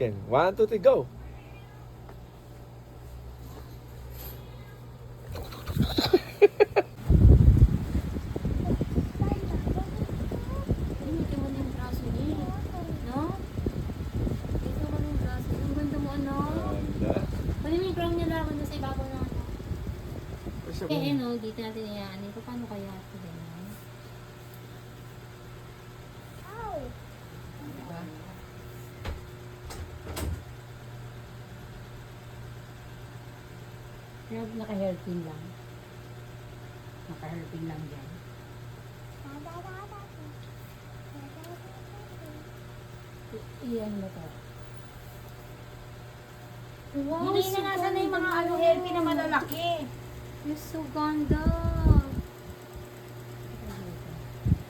1, 2, 3, go! Gamitin mo na yung braso niya. No? Ito mo na yung braso. Ang ganda mo, ano? Pwede mo yung crown niya lang sa ibabaw na ano. Eh, no, dito natin iyaan. Ito, paano kaya ito ganyan? Diba? Pero naka-hairpin lang. Naka-hairpin lang dyan. Iyan mo to. Wow, Hindi na nasa na yung mga ano hairpin na malalaki. You're so ganda.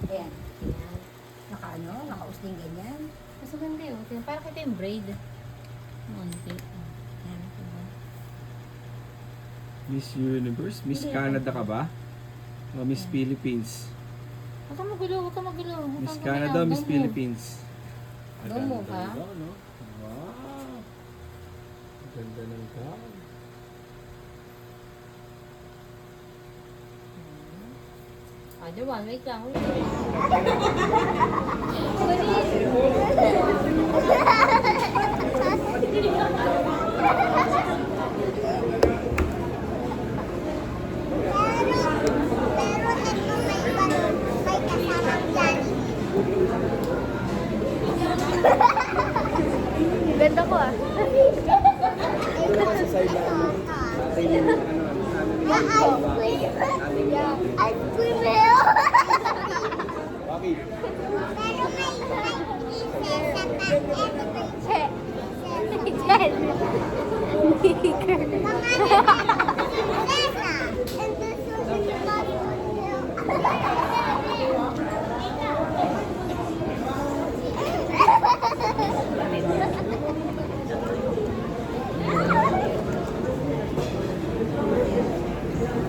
Ayan. Ayan. Naka-ano? Naka-usling ganyan. Mas maganda yun. Parang kita yung braid. Monty. Ayan, diba? Miss Universe? Miss Canada ka ba? O Miss Philippines? Huwag kang magulo, huwag kang magulo. Huwag Miss kang Canada o gumalaw. Miss Don't move. Philippines? Don't move, ha? No? Wow! Ganda ng gown. Other one, wait lang. Wait Ganda ko ah. Ice cream hill. Bobby!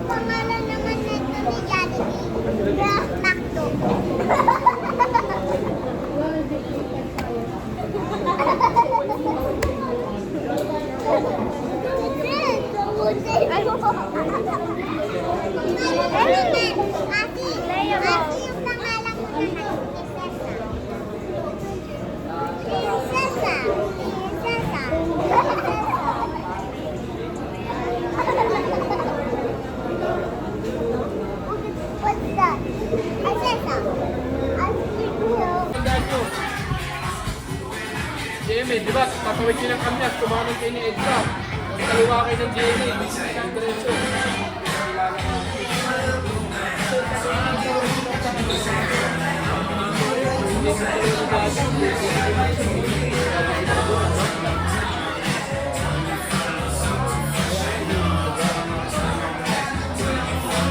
Pangalan naman nito ni Jollibee. Macdo. What's that? Prinsesa. Ice cream hill. Tandaan nyo. JMA, di ba? Tatawid nyo ng kamyas, tumanong kayo ni Edra. Kaliwa kayo ng JMA. Diretso.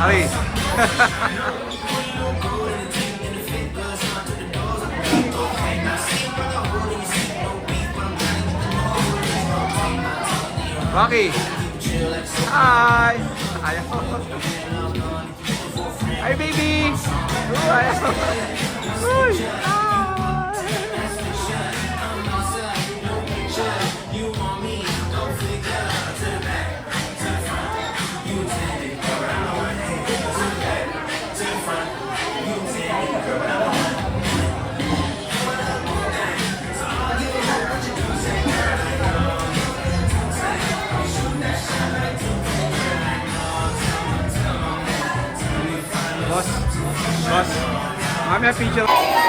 Ari! Rocky! Hi! Ayaw! Hi, baby! Ayaw! Uy! Hi! Boss! Boss! Mami, a picture! Happy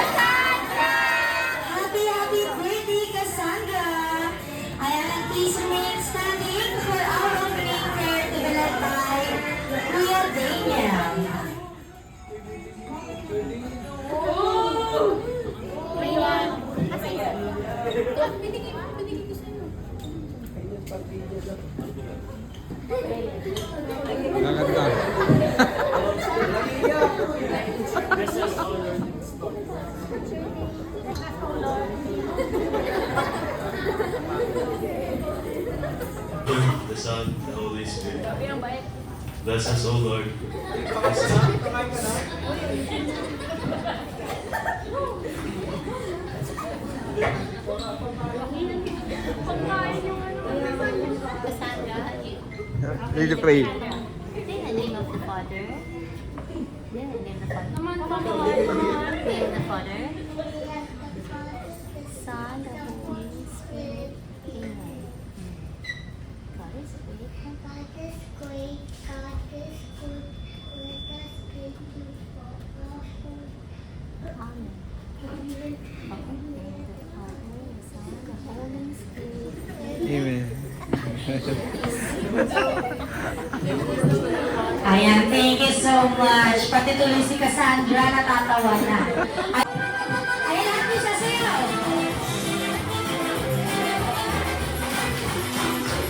birthday, Cassandra! Ayan, and please remain standing for our opening prayer developed by Kuya Daniel. Gaganda. The Son, the Holy Spirit. Bless us, O Lord. Read the prayer. In the name of the Father. In the name of the Father. In the name of the Father. Son, the Holy Spirit. Amen. God is great. God is great. God is good. Let us pray to Amen. In the name of the Father, the Son, the Holy Spirit. Amen. Ayan, thank you so much. Pati tuloy si Cassandra natatawa na. Ayan, happy sa sayo.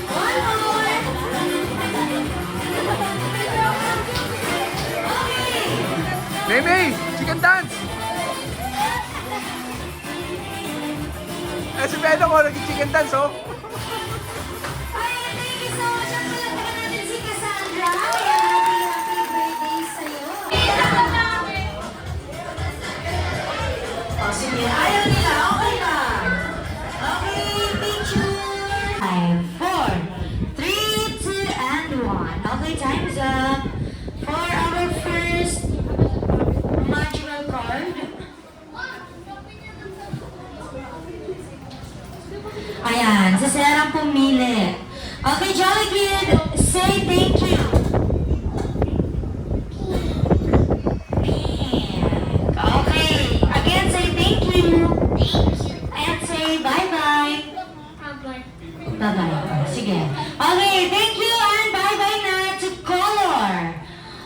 One more. Okay. Meme! Chicken dance! Eh, si Pedro ko, nag-chicken dance, oh. Ayan, thank you so much. Ang palagpakan natin si Cassandra. Ayan, happy birthday sa'yo. O, sige. Ayaw nila. Okay na. Okay, picture. 5, 4, 3, 2, and 1. Okay, time's up. For our first magical card. Ayan, si Sarah pumili. Okay, Jolly Kid, say thank you. Pink. Okay, again say thank you. And say bye-bye. Bye-bye. Sige. Okay, thank you and bye-bye na to Color.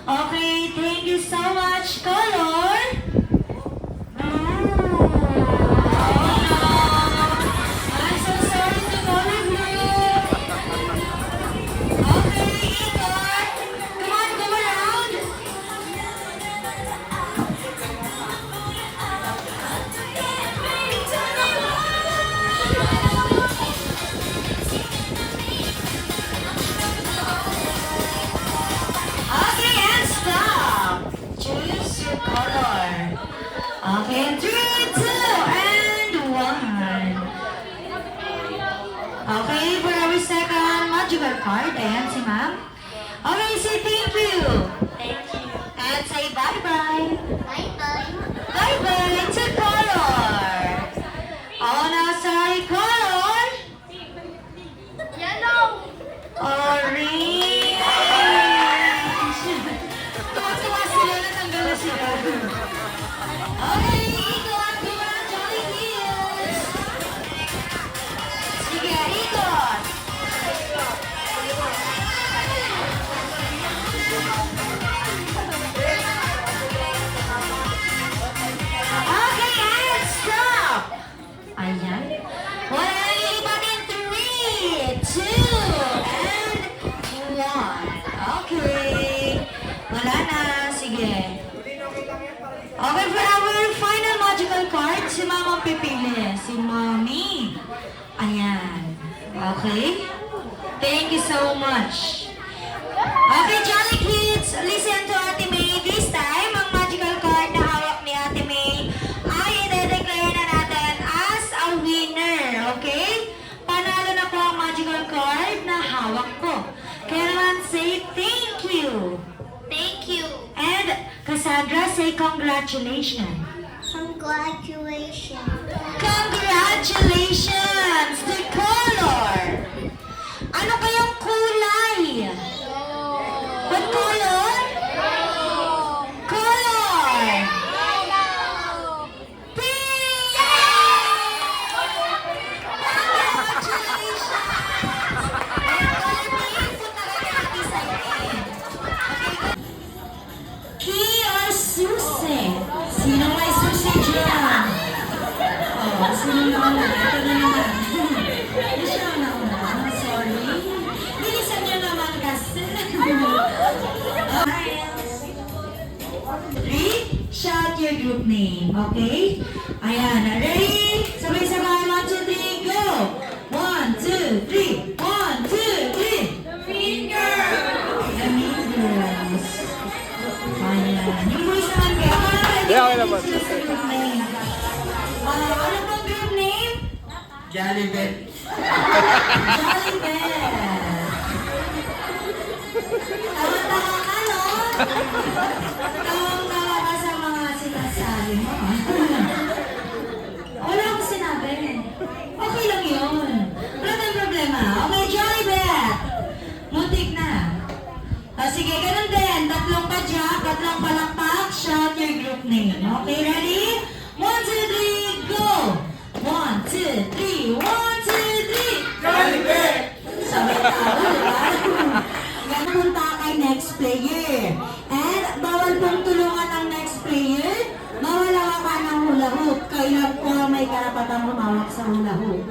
Okay, thank you so much, Color. I'm so sorry to all of you. Okay, Igor. Come on, go around. Okay, and stop. Choose your color. Okay, 3, 2, and 1. Okay, for our second magical card, ayan si ma'am. Okay, say thank you. Thank you. And say bye-bye. Bye-bye. Bye-bye to Color. Oh, sorry, Color. Yellow. Orange. Tuwa-tuwa sila, natanggal na sila. Okay, Igor, come on, Jolly Kids. Sige, Igor. Okay, and stop. Ayan. Wala na yung iba din. 3, 2, and 1. Okay. Wala na. Sige. Okay, for our final magical card, si Mama ang pipili. Si Mommy. Ayan. Okay? Thank you so much. Okay, Jolly Kids, listen to Ate May. This time, ang magical card na hawak ni Ate May ay i-declare na natin as a winner. Okay? Panalo na po ang magical card na hawak ko. Kaya naman, say thank you. Thank you. And Cassandra, say congratulations. Congratulations. Congratulations to Color! Ano kayang kulay? What color? Color! Pink! Congratulations! Key or susi? Sino may susi dyan? Oh, sino na una? Ito na naman. Siya na una. Sorry. Bilisan niyo naman kasi. Ready? Shout your group name, okay? Ayan, ready? Sabay-sabay, 1, 2, 3, go! 1, 2, 3. 1, 2, 3. The Mean Girls! The Mean Girls. Ayan. Yung voice naman kayo. Yeah, okay naman. Group name. Ano pong group name? Jollibet. Jollibet. sige, ganun din. Tatlong padyak, tatlong palakpak, shout your group name. Okay, ready? 1, 2, 3, go! 1, 2, 3, 1, 2, 3! Jollibee! Sabay tao, diba? Punta kay next player. And bawal pong tulungan ng next player. Bawal hawakan ng hula hoop. Kailan po may karapatang humawak sa hula hoop.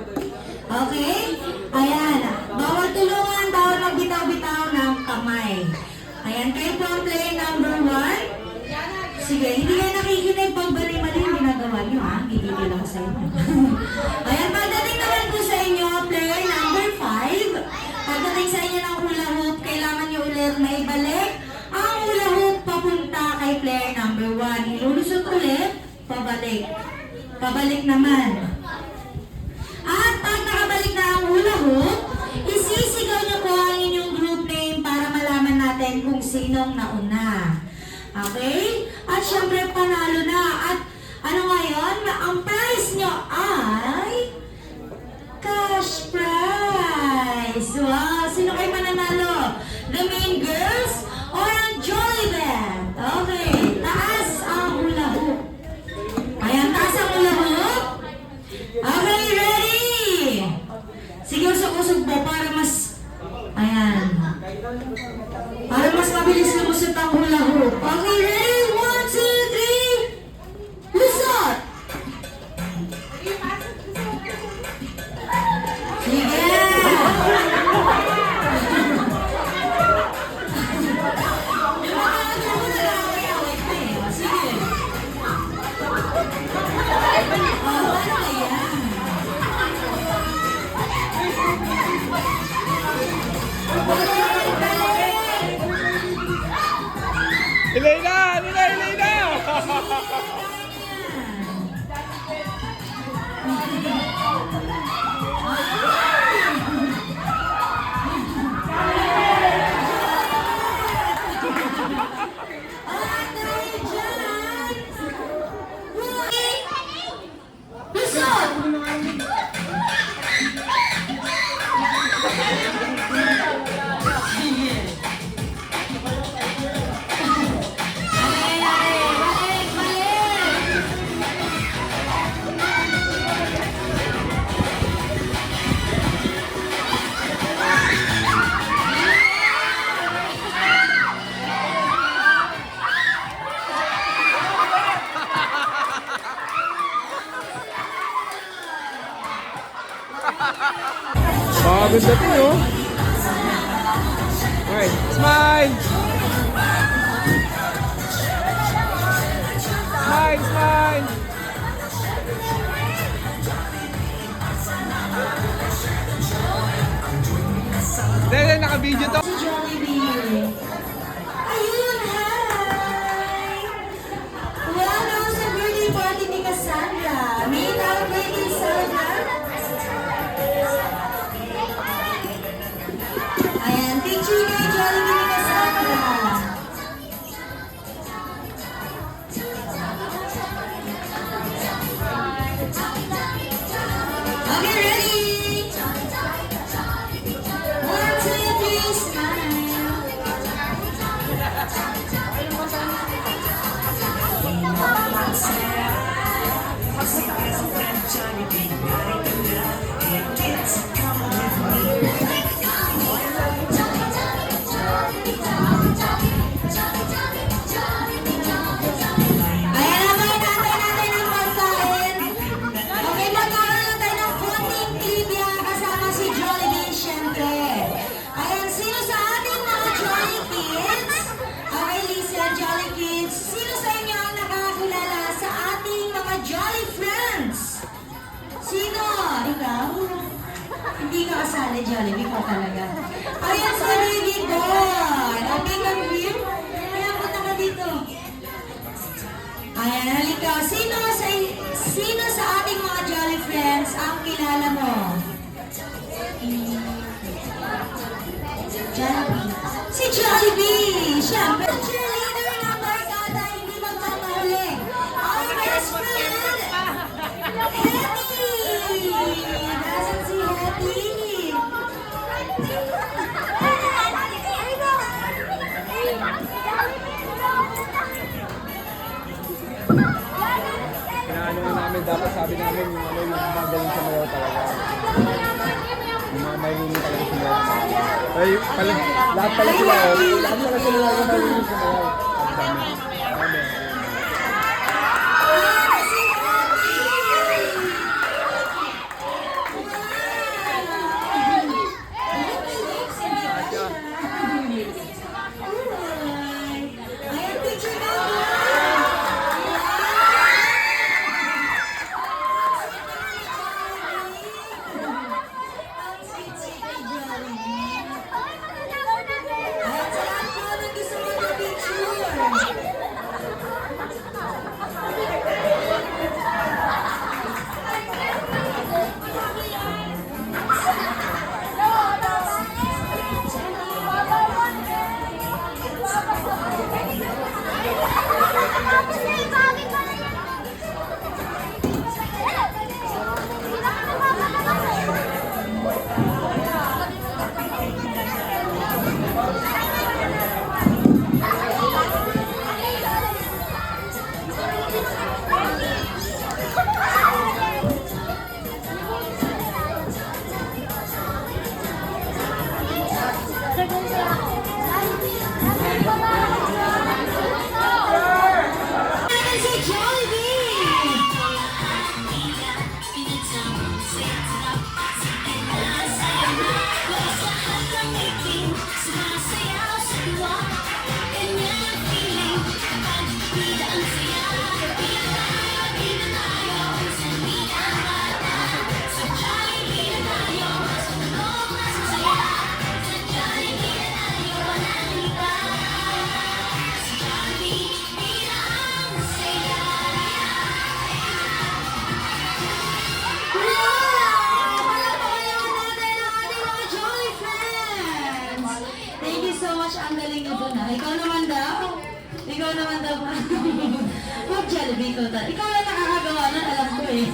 Okay? Ayan. Bawal tulungan, bawal magbitaw-bitaw ng kamay. Ayan, kayo po ang player number 1. Sige, hindi kayo nakikinig pag mali-mali yung ginagawa nyo, ha? Gigigil ako sa inyo. Ayan, pagdating naman po sa inyo, player number 5. Pagdating sa inyo ng hula hoop, kailangan nyo ulit may balik ang hula hoop papunta kay player number 1. Ilulusot ulit, pabalik. Pabalik naman. At pag nakabalik na ang hula hoop, isisigaw nyo po ang inyong group name para malaman natin kung sinong nauna. Okay? At syempre panalo na. At ano ngayon? Ang prize nyo ay cash prize. Wow! Sino kayo mananalo? The main girls or ang Jolly Band? Okay. Taas ang hula hoop. Ayan, taas ang hula hoop. Okay, ready? Sige, usog-usog po para mas... Ayan. Para mas mabilis lumusot ang hula hoop. Okay, ready? 1, 2, 3. Lusot! Sige! Sige. Elena! Elena! Pagod natin, oh. Okay, smile! Smile, smile! Dahil naka-video to. Si Jollibee. Ayun, hi! Wow, sa birthday party ni Cassandra. May birthday Cassandra. Ayan, picture kay Jollibee ni Cassandra. Okay, ready? 1, 2, 3, smile. Ayan na, natin ang pagkain. Okay, magkakaroon tayo ng konting trivia kasama si Jollibee, syempre. Ayan, sino sa ating mga Jolly Kids? Okay, Lisa, Jolly Kids. Sino sa inyo ang nakakilala sa ating mga Jolly Friends? Sino? Ikaw? Hindi ka kasali, Jollibee ko talaga. Ayan, si Baby Boy. Okay, come here. Ayan, punta ka dito. Ayan, halika. Sino sa ating mga Jolly Friends ang kilala mo? Jollibee. Si Jollibee! Siyempre, cheerleader na barkada, hindi magpapahuli. Our best friend, Hetty! Nasaan si Hetty? sabi namin yung ano, yung magaling sa mayaw talaga. Yung mga marunong talaga sa mayaw. Ay, pala, lahat pala sila, lahat pala sila yung marunong sa mayaw. Dami. Ayan, picture na. Ayan, sa lahat po ng gusto mo ng picture. Ayan si Jollibee. Thank you so much. Ang galing nito na. Ikaw naman daw. Ikaw naman daw. Mag-Jollibee ko ta. Ikaw na nakakagawa nun. Alam ko eh.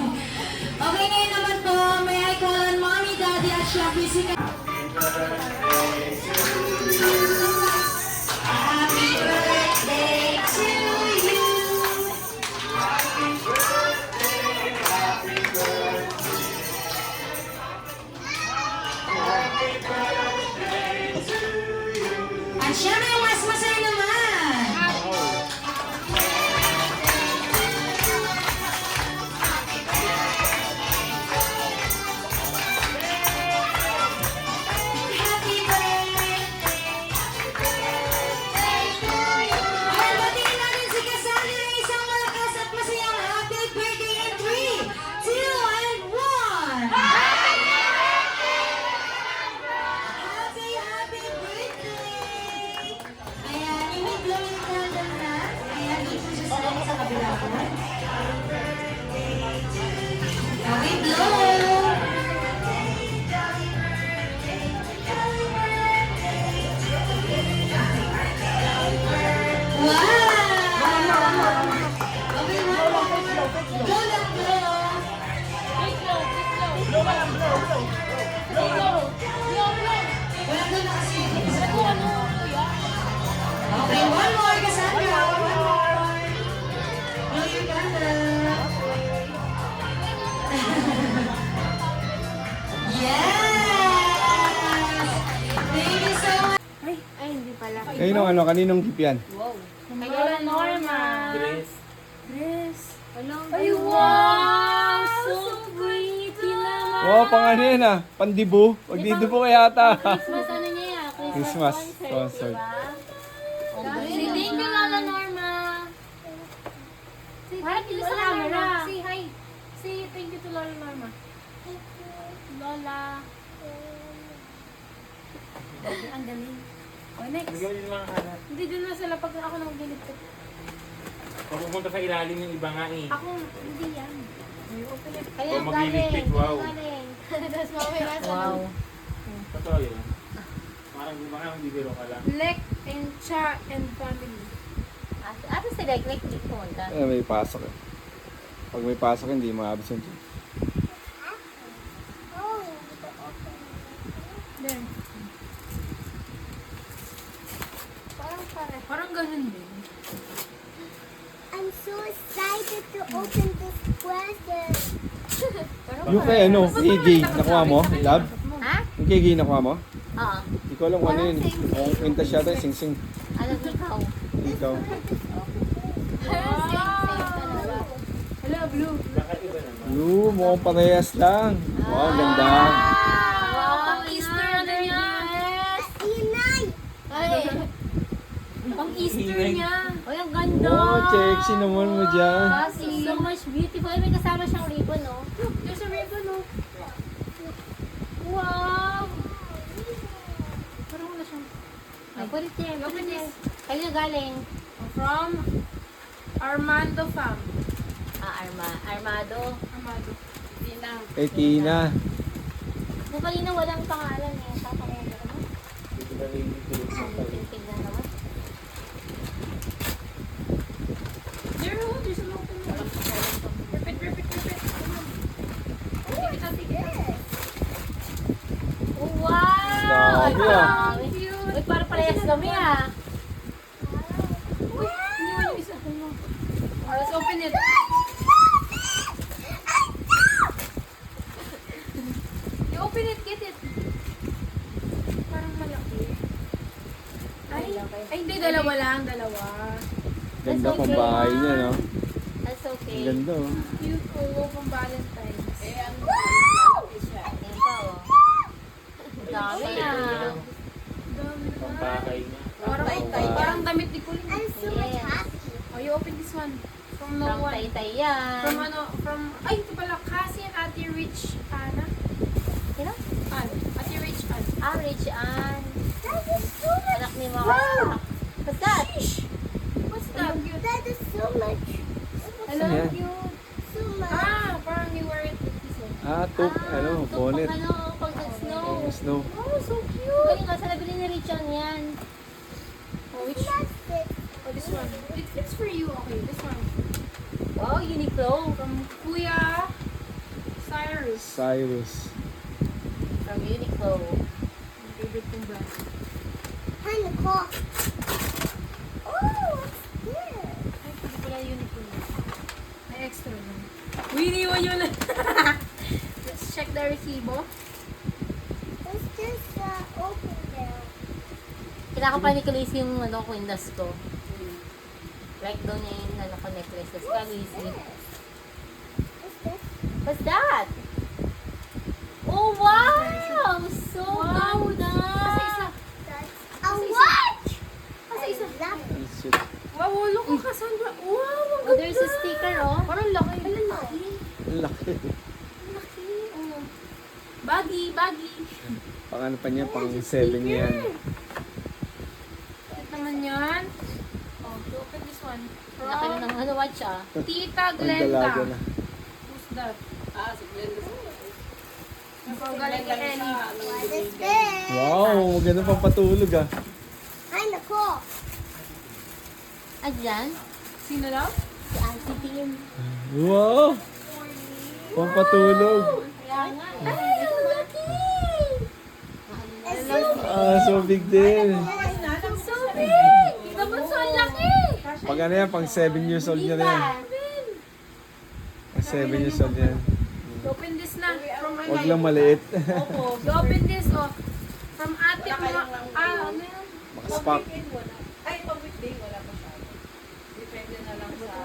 Okay, ngayon naman po. May I call on Mommy, Daddy at Shopee si Happy birthday to you. At syempre, mas masaya naman. Happy birthday. Ayan, batiin natin si Cassandra ng isang malakas at masayang happy birthday in 3, 2, and 1. Happy birthday! Ayan, i-blow yung candle na. Ayan, dito siya sa kabila ko. Okay, blow! Wow! Okay, blow lang, Wala doon nakasilip. Okay, one more, Cassandra. One more. Blow your candle. Yes! Thank you so much. Ay, hindi pala. Kaninong ano, kaninong gift yan? Kaya Norma. Grace. Grace. Ay, wow! So pretty naman. Oo, pang ano yan ah, pandibo. Pagdidibo kaya ata. Christmas ano niya yan? Christmas concert. Say thank you, Lola Norma. Harap dito sa camera. Say hi. Say thank you to Lola Norma. Lola. Ang galing. Oh, next. Bigyan din mga kalat. Hindi din na sila pag ako nang gilit ko. Pag pupunta sa ilalim yung iba nga eh. Ako, hindi yan. Kaya Kung magliligpit, wow. Tapos mamaya wow. Totoo yun. Parang di ba nga, hindi biro ka lang. Lek and Cha and family. Ate si Lek di pumunta. May pasok eh. Pag may pasok, hindi ma-absent yun. There. Parang ganun din. I'm so excited to open this present. Yung kay ano, kay Gay, nakuha mo? Love? Ha? Yung kay Gay, nakuha mo? Oo. Hindi ko alam kung ano yun. Kung kwintas siya tayo, sing-sing. Alam ikaw. Ikaw. Blue, mukhang parehas lang. Wow, ang ganda. Pang Easter ano niya? Inay! Ay. Pang Easter niya. Ay, ang ganda. Oh, sexy naman mo dyan. So much beautiful. Ay, may kasama siyang ribbon, no? There's a ribbon, no? Wow! Parang wala siyang... Ay, put it there. Put it there. Kanino galing? From Armando Fam. Armado. Armando. Yun lang. Kay Tina. Kung kanina walang pangalan eh. Papangalan mo. Tingnan naman. There, oh, there's an open one. Repeat. Oh, wow! Grabe, ah. Cute. Uy, parang parehas kami ah. Uy, iniwan yung isa. Let's open it. You open it, get it. Parang malaki. Ay, hindi, dalawa lang, dalawa. Ganda pang bahay niya, no? That's okay. Ang ganda, oh. Cute, oh, pang Valentine's. Yan pa oh. Dami ah. Pambahay niya. Parang damit ni Kulin. I'm so much Yes. happy. Oh, you open this one. From no From one. Taytay yan. Ay, ito pala, Cassie and Ate Rich Anna. Sino? Ate Rich Anna. Ah, Rich Ann. That is so much. Anak ni Mama. What's that? What's that? That is so much. Hello, Yan. cute. So much. Parang you wear it with this one. Top, ano, bonnet. Pag ano, pag nag-snow. Snow. Oh, so cute. Galing nga, sa nabili ni Rich Ann yan. Oh, which? That's it. Oh, this one. It's for you. Okay, this one. Wow, Uniqlo. From Kuya Cyrus. Cyrus. From Uniqlo. My favorite kong brand. Hi, Nicole. Oh, what's this? Ay, hindi pala Uniqlo. May extra lang. Uy, iniwan yun na. Let's check the recibo. Let's just open there. Kinakapan ni Khaleesi yung ano, windows ko. Like doon niya yung ano ko necklaces. Khaleesi. What's this? What's that? Oh, wow! So ganda! That's a watch. Kasi isa. I love it. Shit. Wow, look ang Cassandra. Wow, ang Oh, there's a sticker, oh. Parang laki. Ang laki. Laki. Oh. Baggy. Pang ano pa niya, pang 7 niya yan. Bakit naman yan? Oh, you open this one. Laki From ng ano, watch ah. Tita Ang dalaga Glenda. na. Who's that? Si Glenda. Galing kay Ellie. What is this? Wow, maganda pang patulog, ah. Hi, Nicole. Adyan? Sino daw? Si Auntie Tim. Wow! Pang patulog. Kaya nga. Ay, ang laki! It's so So big din. So big! Dapat so ang laki! Pag ano yan, pang 7 years old niya na yan. Pang 7 years old yan. You open this na. From my Huwag lang maliit. You open this, oh. From ate mo. Ano yan? Makaspak.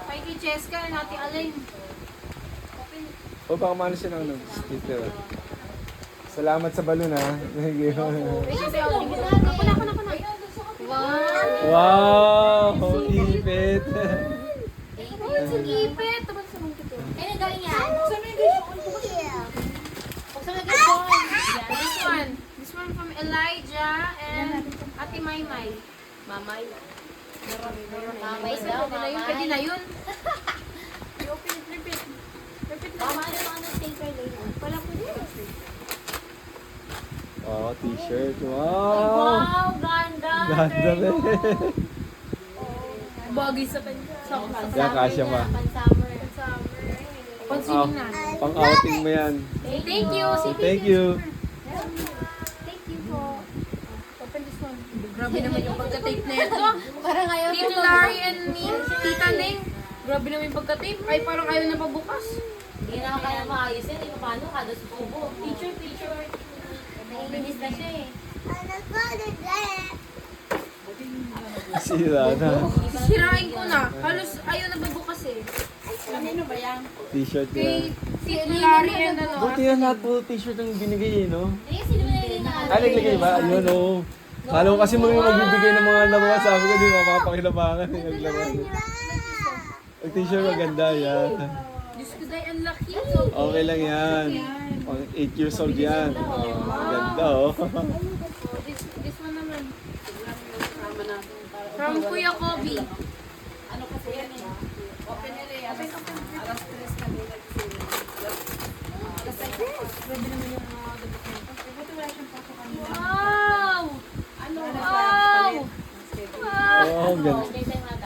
Kay kay Cheska and ate Aling. O baka maano siya ng sticker. Salamat sa balon, ha. Thank you. Wow! Wow! Ipit. Ipit. Tapos sa mga kito. Kaya galing yan? here. Buksan mo agad yun. This one from Elijah and Ate Maymay. Mamay. Mamay daw, mamay. Pwede na yun. You open it, repeat. Repeat na. Mama, ano sticker later? Wala po dito. Oh, t-shirt. Ay, Wow! wow! Ganda! Ganda rin. Bagay sa kanya. Yan, kasya pa. Pan-summer. Pansinin na. Pang outing mo yan. Thank you. Thank you. Thank you po. Open this one. Grabe naman yung pagka-tape na ito. Parang ayaw Tito Larry and Tita Ning. Grabe naman yung pagka-tape. Ay, parang ayaw na pabukas. Hindi na ako kaya maayos yan. Hindi paano kada susubo. Picture. Naiinis na siya eh. Ano ko na Sira na. Sirain ko na. Halos ayaw na babukas eh. T-shirt Kay yan. si Larry and ano. Buti yan lahat po t-shirt ang binigay no? Eh, sino ba nilagay na? Ah, naglagay ba? Ayun oo. Kala ko kasi mga magbibigay ng mga laruan. Sabi ko, di mapapakilabangan yung naglaruan. Ang t-shirt maganda yan. Diyos ko dahil ang laki. Okay lang yan. Pang 8 years old yan. Ganda oh. This one naman. From Kuya Kobe. Wow! Wow! Oh, ganda.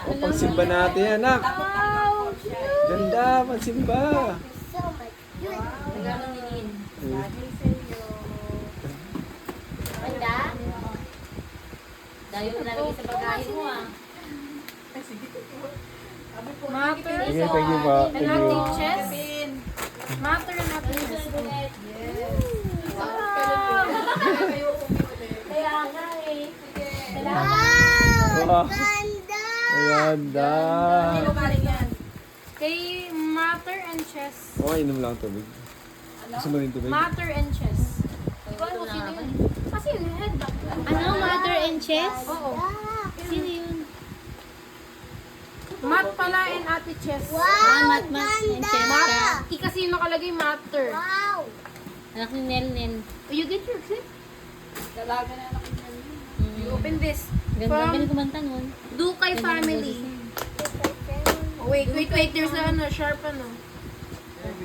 Oh, pangsimba natin yan, anak. Ganda, pangsimba. so much good. Regalo ni Lin. Ganda? Dayo na lalagay sa bagahe mo ah. Matter. Sige, thank you pa. And Thank you. ating chest. Matter and ating chest. Wow! Kaya nga eh. Wow, Ganda! ganda. Kay Matter and chest. Oh, inom lang tubig. Gusto mo rin tubig? Matter and chest. Ikaw mo sino yun? Kasi yun, headlock. Ano, mother and chess? Oo. Sino yun? Mat pala and ate chest. Wow! Mat and chess ka. Kasi yung nakalagay matter. Wow! Anak ni Nel. You get your clip? You open this. Ganda From din kumanta nun. Dukay family. Oh, wait. There's a ano, sharp ano.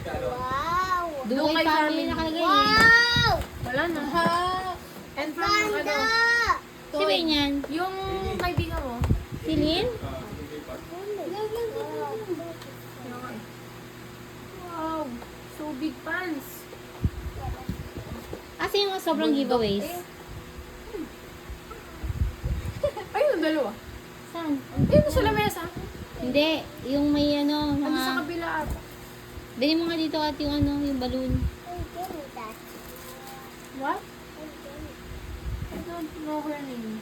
Wow! Dukay family nakalagay eh. Wow! Wala na. And from yung ano, Ganda! Sino yun yan? yung kaibigan mo. Si Lin? Wow. So big pants. Kasi yung sobrang giveaways. Ayun, dalawa. Saan? Ayun sa lamesa. Hindi. Yung may ano, Ano sa mga... kabila ata. Dali mo nga dito at yung ano, yung balloon. What? I don't know her name.